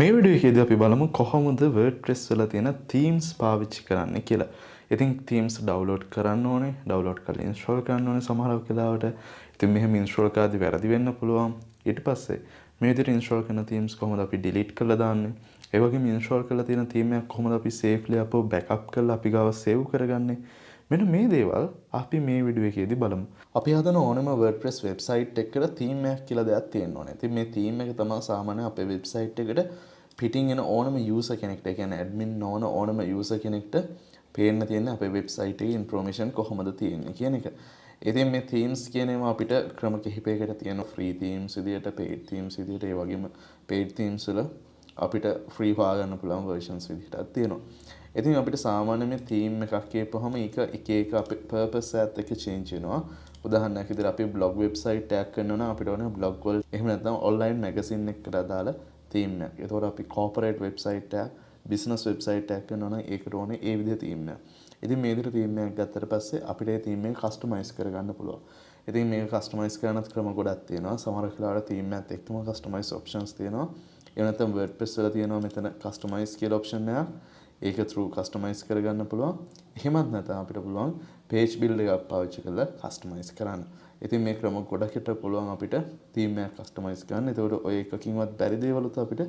මේ වීඩියෝ එකේදී අපි බලමු කොහොමද WordPress වල තියෙන themes පාවිච්චි කරන්න කියලා. ඉතින් themes download කරන්න ඕනේ, download කරලා install කරන්න ඕනේ සමහර වෙලාවට. ඉතින් මෙහෙම install කරද්දී වැරදි වෙන්න පුළුවන්. ඊට පස්සේ මේ විදිහට install කරන themes කොහොමද අපි delete කරලා දාන්නේ? ඒ වගේම install කරලා තියෙන theme එකක් කොහොමද අපි safely අපව backup කරලා අපි ගාව save කරගන්නේ? මෙන්න මේ දේවල් අපි මේ වීඩියෝ එකේදී බලමු. අපි හදන ඕනම WordPress website එකකට theme එකක් කියලා දෙයක් තියෙන්න ඕනේ. ඉතින් මේ theme එක තමයි සාමාන්‍යයෙන් අපේ website එකට පිටින් එන ඕනම user කෙනෙක්ට, ඒ කියන්නේ admin නොවන ඕනම user කෙනෙක්ට පේන්න තියෙන අපේ website එකේ information කොහොමද තියෙන්නේ කියන එක. ඉතින් මේ themes කියන ඒවා අපිට ක්‍රම කිහිපයකට තියෙනවා. free themes විදියට, paid themes විදියට, ඒ වගේම paid themes වල අපිට free හොයාගන්න පුළුවන් versions විදිහටත් තියෙනවා. ඉතින් අපිට සාමාන්‍ය මේ theme එකක් කියපුවහම ඒක එක එක අපේ purpose එකත් එක්ක change වෙනවා. උදාහරණයක් විදිහට අපි blog website එකක් කරනවා නම් අපිට ඕනේ blog වල එහෙම නැත්නම් online magazine එකකට අදාළ theme එකක්. ඒතකොට අපි corporate website එකක්, business website එකක් කරනවා නම් ඒකට ඕනේ ඒ විදිහේ theme එකක්. ඉතින් මේ විදිහට theme එකක් ගත්තට පස්සේ අපිට ඒ theme එක customize කරගන්න පුළුවන්. ඉතින් මේක customize කරනත් ක්‍රම ගොඩක් තියෙනවා. සමහර වෙලාවට theme එකත් එක්කම customize options තියෙනවා. එහෙම නැත්නම් WordPress වල තියෙනවා මෙතන customize කියලා option එකක්. ඒක through customize කරගන්න පුළුවන්. එහෙමත් නැත්නම් අපිට පුළුවන් page builder එකක් පාවිච්චි කරලා customize කරන්න. ඉතින් මේ ක්‍රම ගොඩකට පුළුවන් අපිට theme එකක් customize කරන්න. ඒතකොට ඔය එකකින්වත් බැරි දේවලුත් අපිට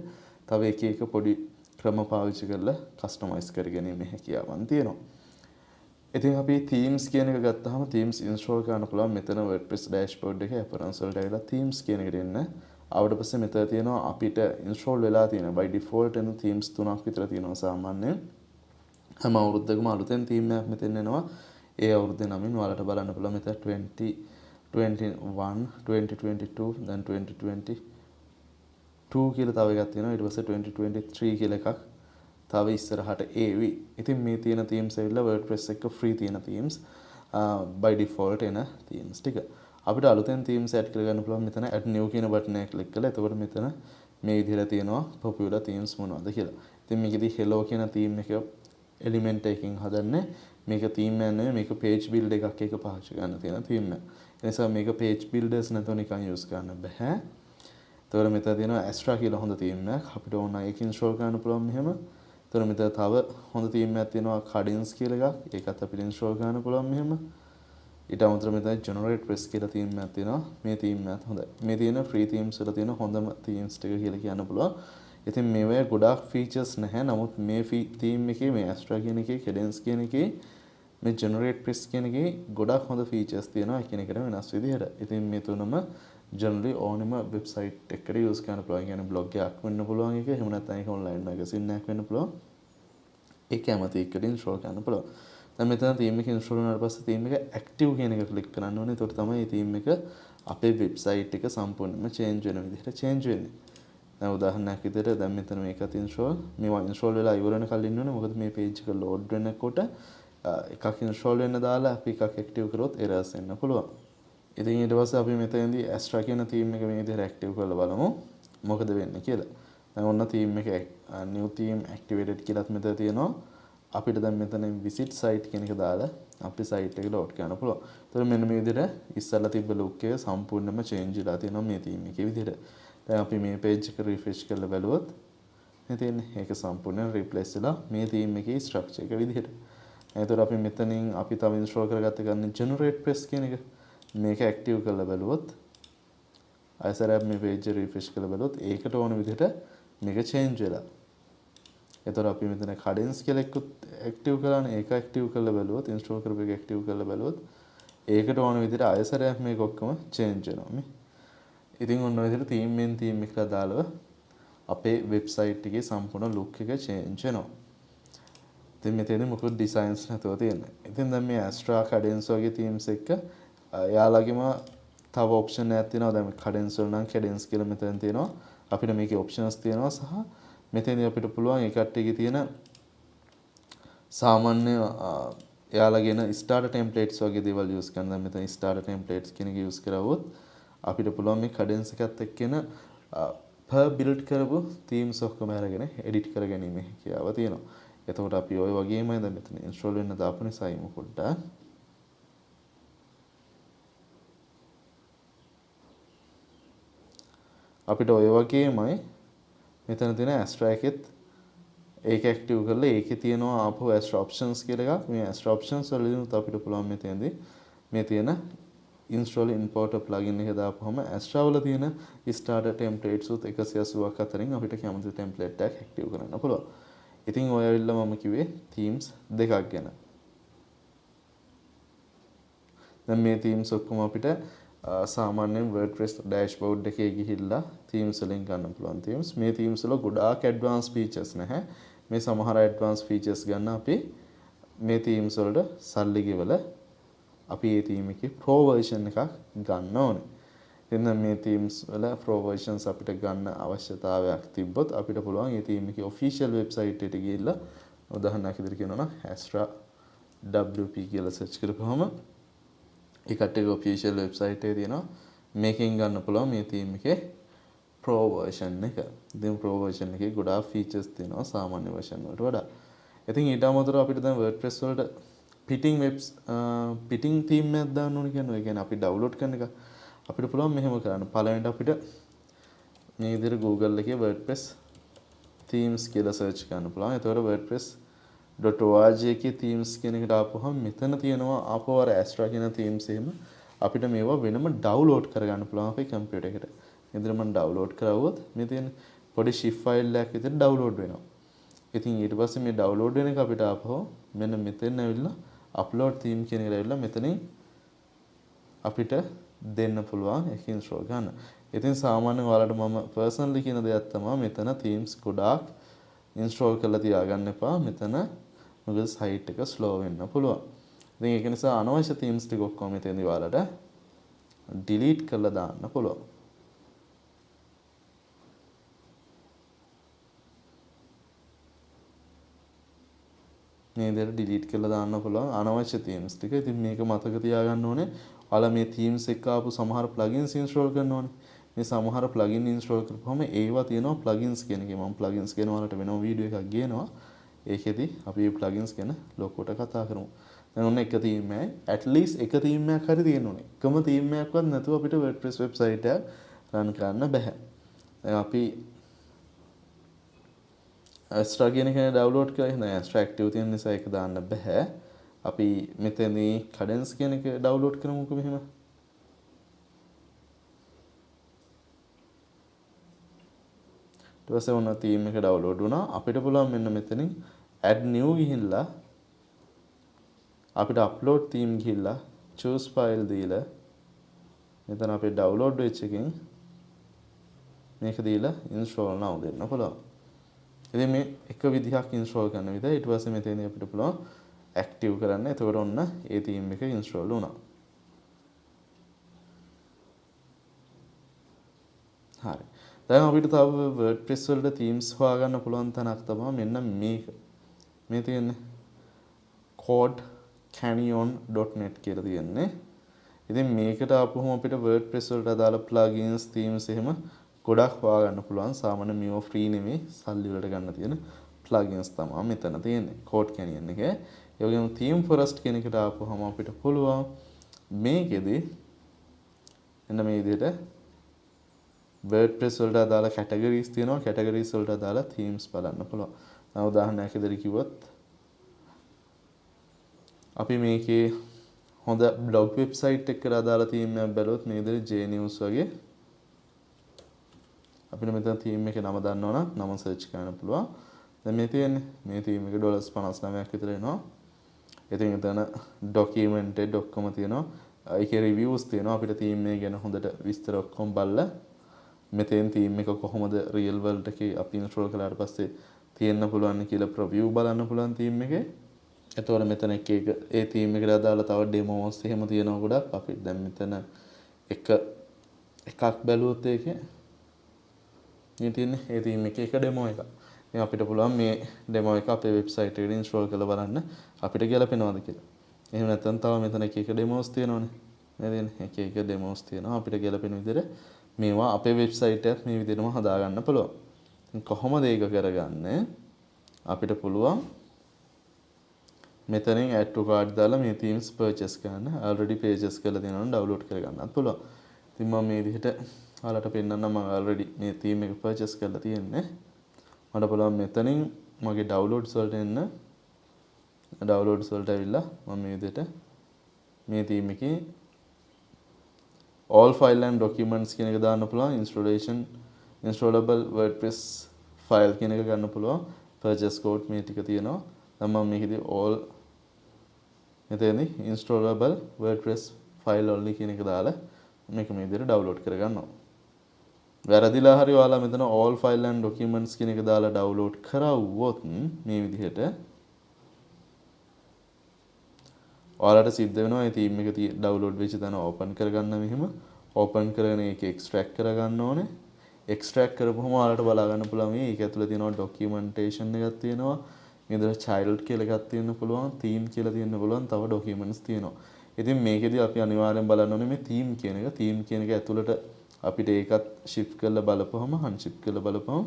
තව එක එක පොඩි ක්‍රම පාවිච්චි කරලා customize කරගැනීමේ හැකියාවන් තියෙනවා. ඉතින් අපි themes කියන එක ගත්තාම themes install කරන්න පුළුවන්. මෙතන WordPress dashboard එකේ appearance වලට ඇවිල්ලා themes කියන එකට එන්න. ආවට පස්සේ මෙතන තියෙනවා අපිට install වෙලා තියෙන by default එන themes තුනක් විතර තියෙනවා සාමාන්‍යයෙන්. හැම අවුරුද්දකම අලුතෙන් theme එකක් මෙතෙන් එනවා. ඒ අවුරුද්දේ නමින් ඔයාලට බලන්න පුළුවන් මෙතන 2021, 2022, then 2022 කියලා තව එකක් තියෙනවා. ඊට පස්සේ 2023 කියලා එකක් තව ඉස්සරහට ඒවි. ඉතින් මේ තියෙන themes ඇවිල්ලා WordPress එක free තියෙන themes by default එන themes ටික. අපිට අලුතෙන් themes add කරගන්න පුළුවන් මෙතන add new කියන button එක click කරලා. එතකොට මෙතන මේ විදිහට තියෙනවා popular themes මොනවද කියලා. ඉතින් මේකෙදි hello කියන theme එක element එකකින් හදන්නේ. මේක theme එක නෙවෙයි, මේක page builder එකක් එක පාවිච්චි කරන්න තියෙන theme එක. ඒ නිසා මේක page builders නැතුව නිකන් use කරන්න බෑ. එතකොට මෙතන තියෙනවා Astra කියලා හොඳ theme එකක්. අපිට ඕන ඒක install කරන්න පුළුවන් මෙහෙම. එතකොට මෙතන තව හොඳ theme එකක් තියෙනවා Cadence කියලා එකක්. ඒකත් අපිට install කරන්න පුළුවන් මෙහෙම. ඊට අමතරව මෙතන WordPress කියලා theme එකක් තියෙනවා. මේ theme එකත් හොඳයි. මේ තියෙන free themes වල තියෙන හොඳම themes ටික කියලා කියන්න පුළුවන්. ඉතින් මේවැ ගොඩාක් features නැහැ. නමුත් මේ theme එකේ මේ Astra කියන එකේ, Cadence කියන එකේ, මේ WordPress කියන එකේ ගොඩාක් හොඳ features තියෙනවා එකිනෙකට වෙනස් විදිහට. ඉතින් මේ තුනම generally ඕනෙම website එකකට use කරන්න පුළුවන්. කියන්නේ blog එකක් වෙන්න පුළුවන් එක. එහෙම නැත්නම් ඒක online magazine එකක් වෙන්න පුළුවන්. ඒක කැමති එකට install කරන්න පුළුවන්. දැන් මෙතන theme එක install වුණාට පස්සේ theme එක active කියන එක click කරන්න ඕනේ. එතකොට තමයි මේ theme එක අපේ website එක සම්පූර්ණයෙන්ම change වෙන විදිහට change වෙන්නේ. දැන් උදාහරණයක් විදිහට දැන් මෙතන මේකත් install මේවා install වෙලා ඉවර වෙනකල් ඉන්න ඕනේ. මොකද මේ page එක load වෙනකොට එකක් install වෙන්න දාලා අපි එකක් active කරොත් errors එන්න පුළුවන්. ඉතින් ඊට පස්සේ අපි මෙතනදී Astra කියන theme එක මේ විදිහට active කරලා බලමු මොකද වෙන්නේ කියලා. දැන් ඔන්න theme එක new theme activated කියලාත් මෙතන තියෙනවා. අපිට දැන් මෙතන visit site කියන එක දාලා අපේ site එක load කරන්න පුළුවන්. ඒතකොට මෙන්න මේ විදිහට ඉස්සල්ලා තිබ්බ look එක සම්පූර්ණයෙන්ම change වෙලා තියෙනවා මේ theme එකේ විදිහට. දැන් අපි මේ page එක refresh කරලා බලුවොත් මේ තියෙන්නේ ඒක සම්පූර්ණයෙන් replace වෙලා මේ theme එකේ structure එක විදිහට. එතකොට අපි මෙතනින් අපි තව install කරගත්ත ගන්න WordPress කියන එක මේක active කරලා බලුවොත් ආයසරයක් මේ page එක refresh කරලා බලුවොත් ඒකට ඕන විදිහට මේක change වෙලා. එතකොට අපි මෙතන Cadence කියලා එකක් active කරානේ. ඒක active කරලා බලුවොත් install කරපු එක active කරලා බලුවොත් ඒකට ඕන විදිහට ආයසරයක් මේක ඔක්කොම change වෙනවා මේ. ඉතින් ඔන්න ඔය විදිහට theme එකට අදාළව අපේ website එකේ සම්පූර්ණ look එක change වෙනවා. ඉතින් මෙතනදී මොකද designs නැතුව තියෙන්නේ. ඉතින් දැන් මේ Astra Cadence වගේ themes එක යාළුවගේම තව option එකක් තියෙනවා. දැන් Cadence වල නම් Cadence කියලා මෙතන තියෙනවා. අපිට මේකේ options තියෙනවා සහ මෙතනදී අපිට පුළුවන් ඒ කට්ටියගේ තියෙන සාමාන්‍ය යාළුවගෙන starter templates වගේ දේවල් use කරන්න. දැන් මෙතන starter templates කියන එක use කරවුවොත් අපිට පුළුවන් මේ Cadence එකත් එක්කන per build කරපු themes ඔක්කොම අරගෙන edit කරගැනීමේ හැකියාව තියෙනවා. එතකොට අපි ওই වගේමයි දැන් මෙතන install වෙන්න දාපු නිසා ඉමු පොඩ්ඩක්. අපිට ওই වගේමයි මෙතන තියෙන Astra එකෙත් ඒක ඇක්ටිව් කරලා ඒකේ තියෙනවා ආපහු Astra options කියලා එකක්. මේ Astra options වලිනුත් අපිට පුළුවන් මෙතනදී මේ තියෙන install importer plugin එක දාපුවම Astra වල තියෙන starter templates උත් 180ක් අතරින් අපිට කැමති template එකක් ඇක්ටිව් කරන්න පුළුවන්. ඉතින් ඔය ඇවිල්ලා මම කිව්වේ themes දෙකක් ගැන. දැන් මේ themes ඔක්කොම අපිට සාමාන්‍යයෙන් WordPress dashboard එකේ ගිහිල්ලා themes වලින් ගන්න පුළුවන් themes. මේ themes වල ගොඩාක් advanced features නැහැ. මේ සමහර advanced features ගන්න අපි මේ themes වලට සල්ලි ගෙවලා අපි මේ theme එකේ pro version එකක් ගන්න ඕනේ. එන්න මේ themes වල pro versions අපිට ගන්න අවශ්‍යතාවයක් තිබ්බොත් අපිට පුළුවන් මේ theme එකේ official website එකට ගිහිල්ලා උදාහරණයක් විදිහට කියනවා නම් Astra WP කියලා search කරපුවම ඒ කට්ටියගේ official website එකේ තියෙනවා මේකෙන් ගන්න පුළුවන් මේ theme එකේ pro version එක. ඉතින් pro version එකේ ගොඩාක් features තියෙනවා සාමාන්‍ය version වලට වඩා. ඉතින් ඊට අමතරව අපිට දැන් WordPress වලට පිටිං theme එකක් දාන්න ඕනේ කියන්නේ. ඒ කියන්නේ අපි download කරන එක අපිට පුළුවන් මෙහෙම කරන්න. පළවෙනිට අපිට මේ විදිහට Google එකේ WordPress themes කියලා search කරන්න පුළුවන්. එතකොට WordPress.org එකේ themes කියන එකට ආපුවහම මෙතන තියෙනවා ආපහු අර Astra කියන themes එහෙම අපිට මේවා වෙනම download කරගන්න පුළුවන් අපේ computer එකට. ඉතින් මම download කරවුවොත් මේ තියෙන පොඩි zip file එකක් විතර download වෙනවා. ඉතින් ඊට පස්සේ මේ download වෙන එක අපිට ආපහු මෙන්න මෙතෙන් ඇවිල්ලා upload theme කියන එකට ඇවිල්ලා මෙතනින් අපිට දෙන්න පුළුවන් ඒක install ගන්න. ඉතින් සාමාන්‍යයෙන් ඔයාලට මම personally කියන දෙයක් තමයි මෙතන themes ගොඩාක් install කරලා තියාගන්න එපා. මෙතන මොකද site එක slow වෙන්න පුළුවන්. ඉතින් ඒක නිසා අනවශ්‍ය themes ටික ඔක්කොම මෙතනදී ඔයාලට delete කරලා දාන්න පුළුවන්. මේ විදිහට delete කරලා දාන්න පුළුවන් අනවශ්‍ය themes ටික. ඉතින් මේක මතක තියාගන්න ඕනේ. ඔයාලා මේ themes එක ආපු සමහර plugins install කරනවානේ. මේ සමහර plugin install කරපුවම ඒවා තියෙනවා plugins කියන එකේ. මම plugins ගැන ඔයාලට වෙනම වීඩියෝ එකක් ගේනවා. ඒකෙදි අපි මේ plugins ගැන ලොකුවට කතා කරමු. දැන් ඔන්න එක theme එකයි at least එක theme එකක් හරි තියෙන්න ඕනේ. එකම theme එකක්වත් නැතුව අපිට WordPress website එක run කරන්න බෑ. දැන් අපි Astra කියන එක download කරලා ඉතින් Astra active තියෙන නිසා ඒක දාන්න බෑ. අපි මෙතනදී cadence කියන එක download කරමුකෝ මෙහෙම. ඊට පස්සේ ඔන්න theme එක download වුණා. අපිට පුළුවන් මෙන්න මෙතනින් add new ගිහිල්ලා අපිට upload theme ගිහිල්ලා choose file දීලා මෙතන අපේ download වෙච්ච එකෙන් මේක දීලා install now දෙන්න පුළුවන්. ඉතින් මේ එක විදිහක් install කරන විදිහ ඊට පස්සේ මෙතනදී අපිට පුළුවන් active කරන්න. එතකොට ඔන්න ඒ theme එක install වුණා. හරි. දැන් අපිට තව WordPress වලට themes හොයාගන්න පුළුවන් තැනක් තමයි මෙන්න මේක. මේ තියෙන්නේ codecanyon.net කියලා තියෙන්නේ. ඉතින් මේකට ආපුවම අපිට WordPress වලට අදාළ plugins themes එහෙම ගොඩක් හොයාගන්න පුළුවන්. සාමාන්‍ය මේවා free නෙමෙයි සල්ලි වලට ගන්න තියෙන plugins තමයි මෙතන තියෙන්නේ codecanyon එකේ. ඒ වගේම theme forest කියන එකට ආපුවම අපිට පුළුවන් මේකෙදි එන්න මේ විදිහට WordPress වලට අදාළ categories තියෙනවා. categories වලට අදාළ themes බලන්න පුළුවන්. දැන් උදාහරණයක් විදිහට කිව්වොත් අපි මේකේ හොඳ blog website එකකට අදාළ theme එකක් බැලුවොත් මේ විදිහට JNews වගේ අපිට මෙතන theme එකේ නම දන්නවනම් නම search කරන්න පුළුවන්. දැන් මේ තියෙන්නේ මේ theme එක $59ක් විතර එනවා. ඉතින් එතන documented ඔක්කොම තියෙනවා. ඒකේ reviews තියෙනවා. අපිට theme එක ගැන හොඳට විස්තර ඔක්කොම බලලා මෙතෙන් theme එක කොහොමද real world එකේ අපි install කළාට පස්සේ තියෙන්න පුළුවන් කියලා preview බලන්න පුළුවන් theme එකේ. එතකොට මෙතන එක ඒ theme එකට අදාළ තව demos එහෙම තියෙනවා ගොඩක්. අපි දැන් මෙතන එකක් බැලුවොත් ඒකේ මේ තියෙන්නේ ඒ theme එකේ එක demo එකක්. ඉතින් අපිට පුළුවන් මේ demo එක අපේ website එකට install කරලා බලන්න අපිට ගැලපෙනවද කියලා. එහෙම නැත්නම් තව මෙතන එක demos තියෙනවනේ. නේද? එක demos තියෙනවා. අපිට ගැලපෙන විදිහට මේවා අපේ website එකත් මේ විදිහටම හදාගන්න පුළුවන්. ඉතින් කොහොමද ඒක කරගන්නේ? අපිට පුළුවන් මෙතනින් add to cart දාලා මේ themes purchase කරන්න. already pages කරලා තියෙනවා නම් download කරගන්නත් පුළුවන්. ඉතින් මම මේ විදිහට ඔයාලට පෙන්නන්න මම already මේ theme එක purchase කරලා තියෙන්නේ. මට පුළුවන් මෙතනින් මගේ ඩවුන්ලෝඩ්ස් වලට එන්න. ඩවුන්ලෝඩ්ස් වලට ඇවිල්ලා මම මේ විදිහට මේ theme එකේ all file and documents කියන එක දාන්න පුළුවන්. installable WordPress file කියන එක ගන්න පුළුවන්. purchase code මේ ටික තියෙනවා. දැන් මම මේකෙදි all මෙතනදී installable WordPress file only කියන එක දාලා මේක මේ විදිහට ඩවුන්ලෝඩ් කරගන්නවා. වැරදිලා හරි ඔයාලා මෙතන all file and documents කියන එක දාලා ඩවුන්ලෝඩ් කරවුවොත් මේ විදිහට ඔයාලට සිද්ධ වෙනවා මේ theme එක ඩවුන්ලෝඩ් වෙච්ච තැන ඕපන් කරගන්න මෙහෙම ඕපන් කරගෙන ඒක එක්ස්ට්‍රැක්ට් කරගන්න ඕනේ. එක්ස්ට්‍රැක්ට් කරපුවම ඔයාලට බලා ගන්න පුළුවන් මේක ඇතුලේ තියෙනවා ඩොකියුමන්ටේෂන් එකක් තියෙනවා. මේකට child කියලා එකක් තියෙන්න පුළුවන්, theme කියලා තියෙන්න පුළුවන්, තව documents තියෙනවා. ඉතින් මේකෙදි අපි අනිවාර්යෙන් බලන්න ඕනේ මේ theme කියන එක. theme කියන එක ඇතුළට අපිට ඒකත් shift කරලා බලපුවම unshift කරලා බලපුවම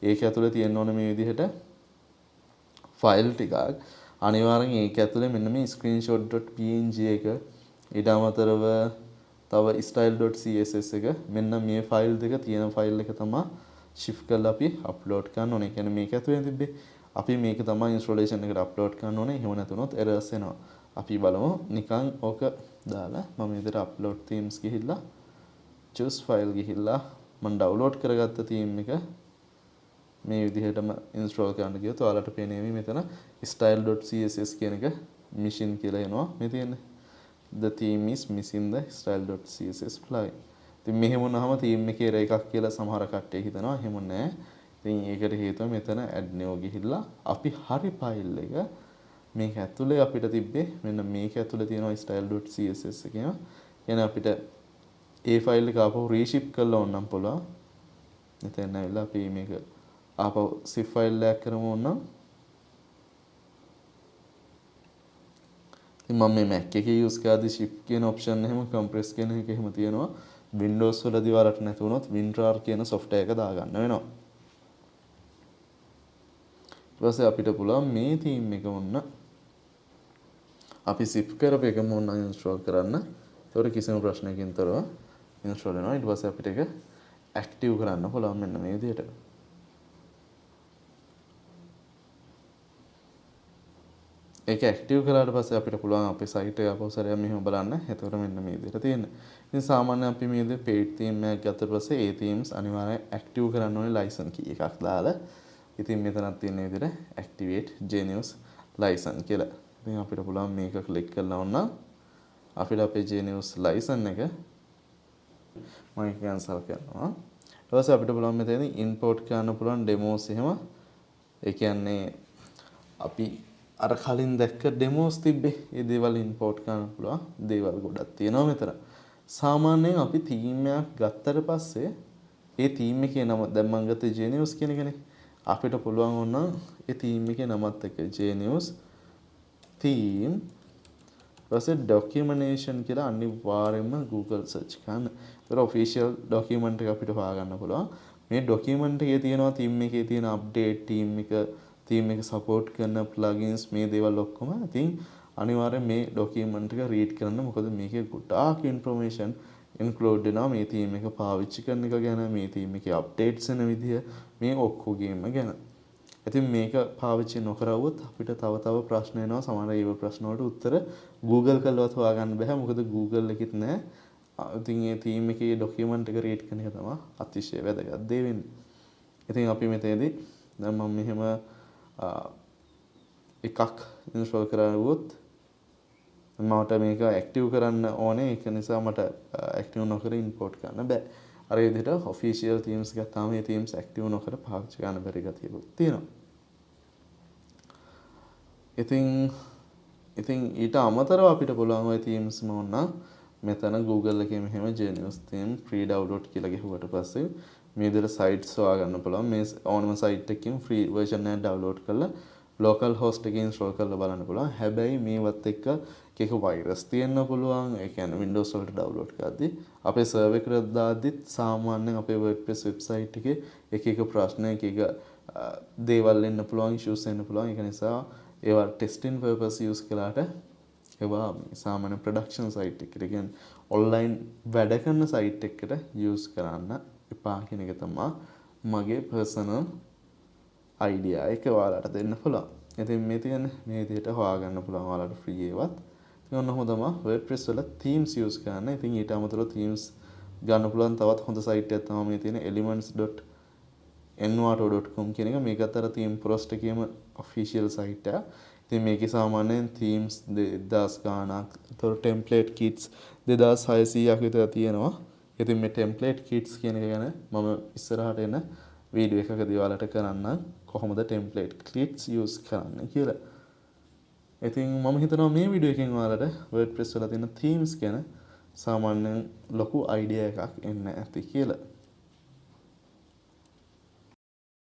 ඒක ඇතුළේ තියෙන්න ඕනේ මේ විදිහට ෆයිල් ටිකක්. අනිවාර්යෙන් ඒක ඇතුලේ මෙන්න මේ screenshot.png එක ඊට අමතරව තව style.css එක මෙන්න මේ ෆයිල් දෙක තියෙන ෆයිල් එක තමයි shift කරලා අපි අප්ලෝඩ් කරන්න ඕනේ. කියන්නේ මේක ඇතුලේ තිබ්බේ. අපි මේක තමයි installation එකට අප්ලෝඩ් කරන්න ඕනේ. එහෙම නැතුනොත් errors එනවා. අපි බලමු නිකන් ඕක දාලා මම විතර upload themes ගිහිල්ලා choose file ගිහිල්ලා මම download කරගත්ත theme එක මේ විදිහටම install කරන්න ගියොත් ඔයාලට පේන්නේ මෙතන style.css කියන එක missing කියලා එනවා. මේ තියෙන්නේ the theme is missing the style.css plugin. ඉතින් මෙහෙම වුණාම theme එකේ error එකක් කියලා සමහර කට්ටිය හිතනවා. එහෙම නෑ. ඉතින් ඒකට හේතුව මෙතන add new ගිහිල්ලා අපි හරි file එක මේක ඇතුලේ අපිට තිබ්බේ මෙන්න මේක ඇතුලේ තියෙනවා style.css එක කියනවා. එහෙනම් අපිට ඒ ෆයිල් එක ආපහු reship කරලා ඕනනම් පුළුවන්. මෙතන ඇවිල්ලා අපි මේක ආපහු zip ෆයිල් එකක් කරමු ඕනනම්. ඉතින් මම මේ Mac එකේ use කරද්දී ship කියන option එහෙම compress කියන එක එහෙම තියෙනවා. Windows වලදී වලට නැති වුණොත් WinRAR කියන software එක දාගන්න වෙනවා. ඊට පස්සේ අපිට පුළුවන් මේ theme එක මොන්න අපි zip කරපු එකම ඕන install කරන්න. ඒතකොට කිසිම ප්‍රශ්නයකින් තොරව install වෙනවා. ඊට පස්සේ අපිට ඒක active කරන්න පුළුවන් මෙන්න මේ විදිහට. ඒක active කළාට පස්සේ අපිට පුළුවන් අපේ site එක අපෝ සරයක් මෙහෙම බලන්න. ඒතකොට මෙන්න මේ විදිහට තියෙනවා. ඉතින් සාමාන්‍යයෙන් අපි මේ විදිහට paid theme එකක් ගත්තට පස්සේ ඒ themes අනිවාර්යයෙන් active කරන්න ඕනේ license key එකක් දාලා. ඉතින් මෙතනක් තියෙන විදිහට activate genius license කියලා. ඉතින් අපිට පුළුවන් මේක ක්ලික් කරලා වුණා අපිට අපේ genius license එක මම cancel කරනවා. ඊට පස්සේ අපිට පුළුවන් මෙතනදී import කරන්න පුළුවන් demos එහෙම. ඒ කියන්නේ අපි අර කලින් දැක්ක demos තිබ්බේ. ඒ දේවල් import කරන්න පුළුවන්. දේවල් ගොඩක් තියෙනවා මෙතන. සාමාන්‍යයෙන් අපි theme එකක් ගත්තට පස්සේ ඒ theme එකේ නම දැන් මම ගත්තේ genius කියන එකනේ. අපිට පුළුවන් වුණා ඒ theme එකේ නමත් එක්ක genius theme ඊපස්සේ documentation කියලා අනිවාර්යයෙන්ම Google search කරන්න. ඒතර official document එක අපිට හොයාගන්න පුළුවන්. මේ document එකේ තියෙනවා theme එකේ තියෙන update theme එක support කරන plugins මේ දේවල් ඔක්කොම. ඉතින් අනිවාර්යයෙන් මේ document එක read කරන්න. මොකද මේකේ ගොඩාක් information include වෙනවා මේ theme එක පාවිච්චි කරන එක ගැන, මේ theme එකේ updates වෙන විදිය, මේ ඔක්කොගේම ගැන. ඉතින් මේක පාවිච්චි නොකරවුවොත් අපිට තව ප්‍රශ්න එනවා. සමහර ඒව ප්‍රශ්න වලට උත්තර Google කරලවත් හොයාගන්න බෑ. මොකද Google එකෙත් නැහැ. ඉතින් මේ theme එකේ document එක read කරන එක තමයි අතිශය වැදගත් දේ වෙන්නේ. ඉතින් අපි මෙතනදී දැන් මම මෙහෙම එකක් install කරවුවොත් මට මේක active කරන්න ඕනේ. ඒක නිසා මට active නොකර import කරන්න බෑ. අර ඒ විදිහට official themes ගත්තාම මේ themes active නොකර පාවිච්චි කරන්න බැරි ගතියකුත් තියෙනවා. ඉතින් ඊට අමතරව අපිට පුළුවන් ওই themes මොන මෙතන Google එකේ මෙහෙම genius theme free download කියලා ගහුවට පස්සේ මේ විදිහට sites හොයාගන්න පුළුවන්. මේ ඕනම site එකකින් free version එක download කරලා local host එකකින් install කරලා බලන්න පුළුවන්. හැබැයි මේවත් එක්ක එක virus තියෙන්න පුළුවන්. ඒ කියන්නේ Windows වලට download කරද්දී අපේ server එකට දාද්දිත් සාමාන්‍යයෙන් අපේ WordPress website එකේ එක ප්‍රශ්න එක දේවල් එන්න පුළුවන්, issues එන්න පුළුවන්. ඒක නිසා ඒවා testing purpose use කළාට ඒවා සාමාන්‍ය production site එකකට කියන්නේ online වැඩ කරන site එකකට use කරන්න එපා කියන එක තමයි මගේ personal idea එක ඔයාලට දෙන්න පුළුවන්. ඉතින් මේ තියෙන මේ විදිහට හොයාගන්න පුළුවන් ඔයාලට free ඒවත්. ඉතින් ඔන්න ඔහොම තමයි WordPress වල themes use කරන්න. ඉතින් ඊට අමතරව themes ගන්න පුළුවන් තවත් හොඳ site එකක් තමයි මේ තියෙන elements.envato.com කියන එක. මේකත් අර theme Prost එකේම official site එක. ඉතින් මේකේ සාමාන්‍යයෙන් themes 2000 ගාණක්, ඒතර template kits 2600ක් විතර තියෙනවා. ඉතින් මේ template kits කියන එක ගැන මම ඉස්සරහට එන වීඩියෝ එකකදී ඔයාලට කරන්න කොහොමද template kits use කරන්න කියලා. ඉතින් මම හිතනවා මේ වීඩියෝ එකෙන් ඔයාලට WordPress වල තියෙන themes ගැන සාමාන්‍යයෙන් ලොකු idea එකක් එන්න ඇති කියලා.